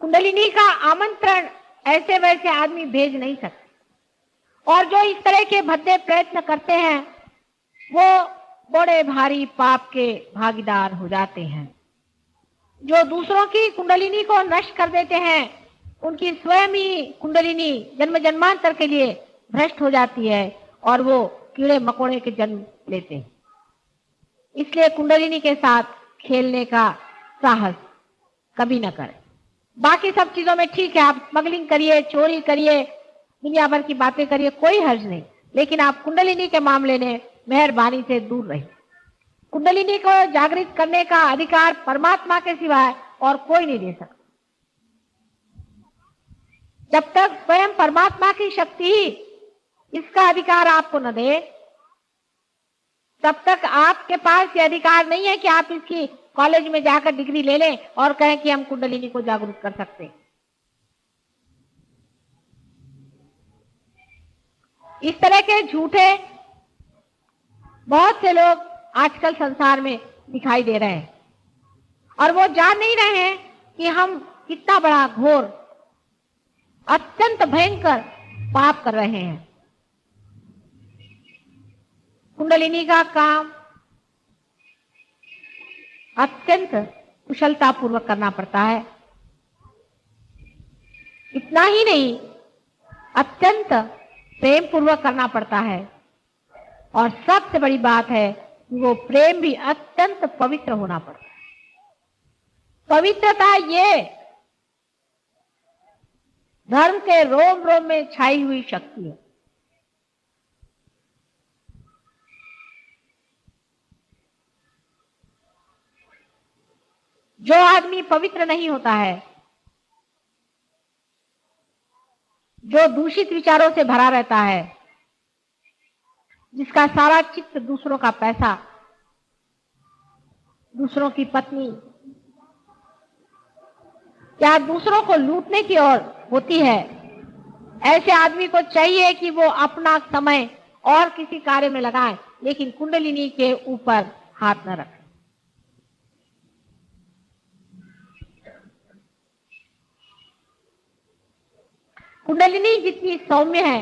कुंडलिनी का आमंत्रण ऐसे वैसे आदमी भेज नहीं सकते, और जो इस तरह के भद्दे प्रयत्न करते हैं वो बड़े भारी पाप के भागीदार हो जाते हैं। जो दूसरों की कुंडलिनी को नष्ट कर देते हैं उनकी स्वयं ही कुंडलिनी जन्म जन्मांतर के लिए भ्रष्ट हो जाती है और वो कीड़े मकोड़े के जन्म लेते हैं। इसलिए कुंडलिनी के साथ खेलने का साहस कभी न करें। बाकी सब चीजों में ठीक है, आप स्मगलिंग करिए, चोरी करिए, दुनिया भर की बातें करिए, कोई हर्ज नहीं, लेकिन आप कुंडलिनी के मामले में मेहरबानी से दूर रहिए। कुंडलिनी को जागृत करने का अधिकार परमात्मा के सिवाय और कोई नहीं दे सकता। जब तक स्वयं परमात्मा की शक्ति ही इसका अधिकार आपको न दे, तब तक आपके पास ये अधिकार नहीं है कि आप इसकी कॉलेज में जाकर डिग्री ले लें और कहें कि हम कुंडलिनी को जागरूक कर सकते हैं। इस तरह के झूठे बहुत से लोग आजकल संसार में दिखाई दे रहे हैं और वो जान नहीं रहे हैं कि हम कितना बड़ा घोर अत्यंत भयंकर पाप कर रहे हैं। कुंडलिनी का काम अत्यंत कुशलता पूर्वक करना पड़ता है। इतना ही नहीं, अत्यंत प्रेम पूर्वक करना पड़ता है, और सबसे बड़ी बात है कि वो प्रेम भी अत्यंत पवित्र होना पड़ता है। पवित्रता ये धर्म के रोम रोम में छाई हुई शक्ति है। जो आदमी पवित्र नहीं होता है, जो दूषित विचारों से भरा रहता है, जिसका सारा चित्त दूसरों का पैसा, दूसरों की पत्नी या दूसरों को लूटने की ओर होती है, ऐसे आदमी को चाहिए कि वो अपना समय और किसी कार्य में लगाए, लेकिन कुंडलिनी के ऊपर हाथ न रखे। कुंडलिनी जितनी सौम्य है,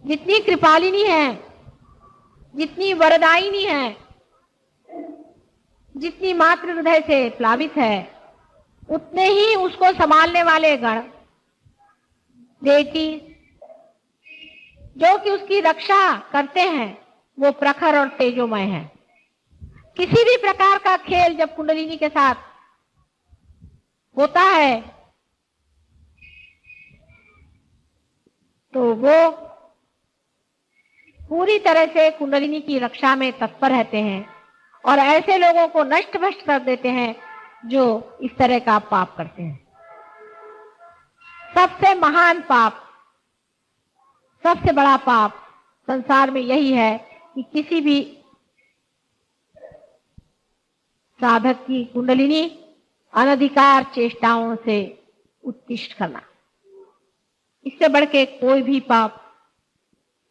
जितनी कृपालिनी है, जितनी वरदायिनी है, जितनी मातृ हृदय से प्लावित है, उतने ही उसको संभालने वाले गण देती जो कि उसकी रक्षा करते हैं वो प्रखर और तेजोमय है। किसी भी प्रकार का खेल जब कुंडलिनी के साथ होता है तो वो पूरी तरह से कुंडलिनी की रक्षा में तत्पर रहते हैं और ऐसे लोगों को नष्ट भ्रष्ट कर देते हैं जो इस तरह का पाप करते हैं। सबसे महान पाप, सबसे बड़ा पाप संसार में यही है कि किसी भी साधक की कुंडलिनी अनधिकार चेष्टाओं से उत्तिष्ठ करना, इससे बढ़ के कोई भी पाप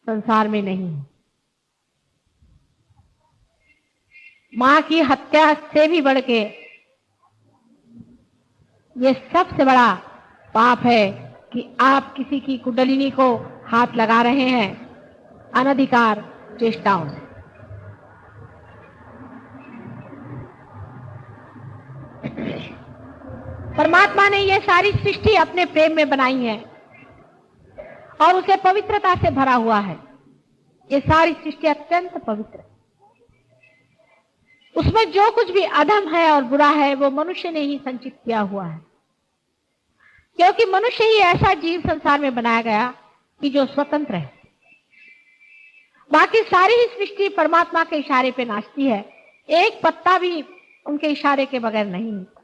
संसार में नहीं है। मां की हत्या से भी बढ़ के ये सबसे बड़ा पाप है कि आप किसी की कुंडलिनी को हाथ लगा रहे हैं अनधिकार चेष्टाओं से। परमात्मा ने ये सारी सृष्टि अपने प्रेम में बनाई है और उसे पवित्रता से भरा हुआ है। ये सारी सृष्टि अत्यंत पवित्र है। उसमें जो कुछ भी अधम है और बुरा है वो मनुष्य ने ही संचित किया हुआ है, क्योंकि मनुष्य ही ऐसा जीव संसार में बनाया गया कि जो स्वतंत्र है। बाकी सारी ही सृष्टि परमात्मा के इशारे पे नाचती है, एक पत्ता भी उनके इशारे के बगैर नहीं हिलता।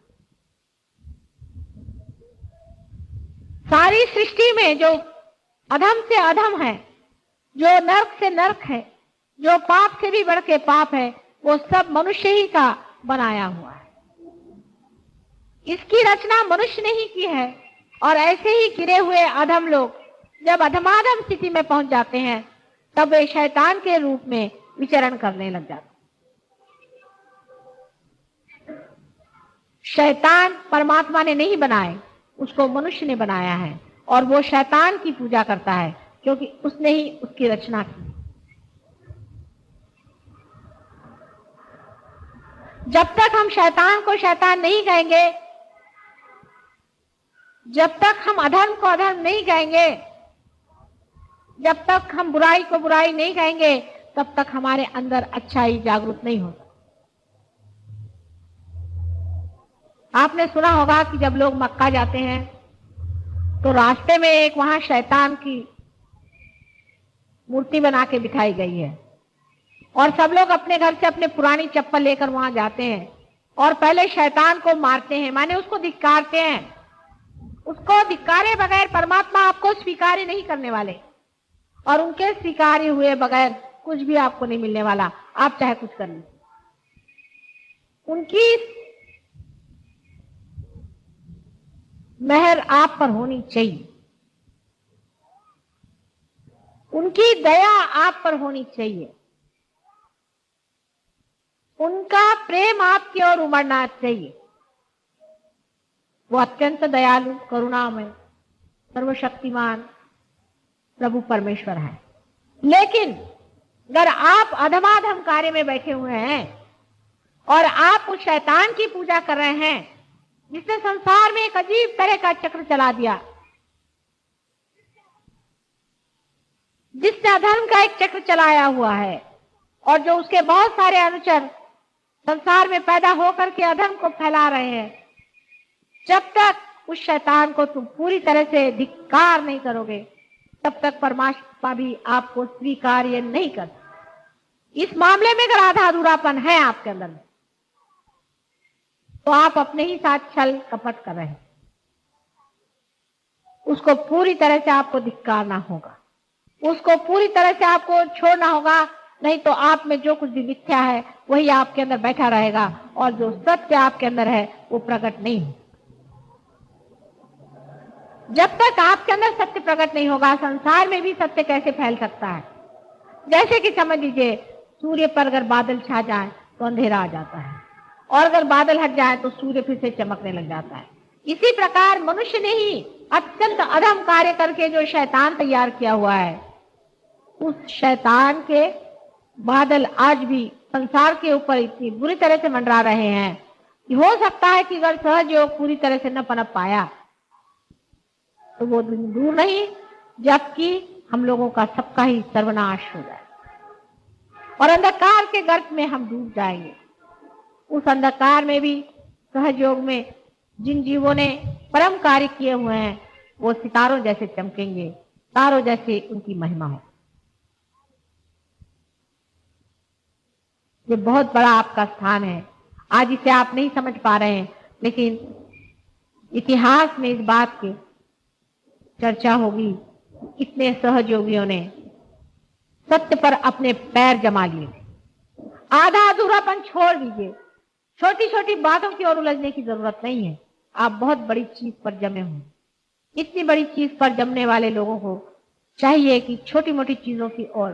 सारी सृष्टि में जो अधम से अधम है, जो नर्क से नर्क है, जो पाप से भी बढ़ के पाप है, वो सब मनुष्य ही का बनाया हुआ है। इसकी रचना मनुष्य ने ही की है और ऐसे ही गिरे हुए अधम लोग जब अधमाधम स्थिति में पहुंच जाते हैं तब वे शैतान के रूप में विचरण करने लग जाते हैं। शैतान परमात्मा ने नहीं बनाए, उसको मनुष्य ने बनाया है और वो शैतान की पूजा करता है क्योंकि उसने ही उसकी रचना की। जब तक हम शैतान को शैतान नहीं कहेंगे, जब तक हम अधर्म को अधर्म नहीं कहेंगे, जब तक हम बुराई को बुराई नहीं कहेंगे, तब तक हमारे अंदर अच्छाई जागृत नहीं होता। आपने सुना होगा कि जब लोग मक्का जाते हैं तो रास्ते में एक वहां शैतान की मूर्ति बना के बिठाई गई है और सब लोग अपने घर से अपने पुरानी चप्पल लेकर वहां जाते हैं और पहले शैतान को मारते हैं, माने उसको धिक्कारते हैं। उसको धिक्कारे बगैर परमात्मा आपको स्वीकार नहीं करने वाले और उनके स्वीकार हुए बगैर कुछ भी आपको नहीं मिलने वाला, आप चाहे कुछ कर लीजिए। उनकी मेहर आप पर होनी चाहिए, उनकी दया आप पर होनी चाहिए, उनका प्रेम आपकी ओर उमड़ना चाहिए। वो अत्यंत दयालु, करुणामय, सर्वशक्तिमान प्रभु परमेश्वर है। लेकिन अगर आप अधमाधम कार्य में बैठे हुए हैं और आप उस शैतान की पूजा कर रहे हैं जिसने संसार में एक अजीब तरह का चक्र चला दिया, जिसने अधर्म का एक चक्र चलाया हुआ है और जो उसके बहुत सारे अनुचर संसार में पैदा होकर के अधर्म को फैला रहे हैं, जब तक उस शैतान को तुम पूरी तरह से धिक्कार नहीं करोगे तब तक परमात्मा भी आपको स्वीकार्य नहीं करता। इस मामले में अगर आधा अधूरापन है आपके अंदर तो आप अपने ही साथ छल कपट कर रहे हैं। उसको पूरी तरह से आपको धिक्कारना होगा, उसको पूरी तरह से आपको छोड़ना होगा, नहीं तो आप में जो कुछ भी मिथ्या है वही आपके अंदर बैठा रहेगा और जो सत्य आपके अंदर है वो प्रकट नहीं हो। जब तक आपके अंदर सत्य प्रकट नहीं होगा, संसार में भी सत्य कैसे फैल सकता है। जैसे कि समझ लीजिए सूर्य पर अगर बादल छा जाए तो अंधेरा आ जाता है और अगर बादल हट जाए तो सूर्य फिर से चमकने लग जाता है। इसी प्रकार मनुष्य ने ही अत्यंत अधम कार्य करके जो शैतान तैयार किया हुआ है, उस शैतान के बादल आज भी संसार के ऊपर इतनी बुरी तरह से मंडरा रहे हैं कि हो सकता है कि अगर सहज योग पूरी तरह से न पनप पाया तो वो दिन दूर नहीं जबकि हम लोगों का सबका ही सर्वनाश हो जाए और अंधकार के गर्त में हम डूब जाएंगे। उस अंधकार में भी सहज योग में जिन जीवों ने परम कार्य किए हुए हैं वो सितारों जैसे चमकेंगे, तारों जैसे उनकी महिमा हो। ये बहुत बड़ा आपका स्थान है। आज इसे आप नहीं समझ पा रहे हैं, लेकिन इतिहास में इस बात की चर्चा होगी। इतने सहयोगियों ने सत्य पर अपने पैर जमा लिए। आधा अधूरापन छोड़ दीजिए, छोटी छोटी बातों की ओर उलझने की जरूरत नहीं है। आप बहुत बड़ी चीज पर जमे हो। इतनी बड़ी चीज पर जमने वाले लोगों को चाहिए कि छोटी मोटी चीजों की ओर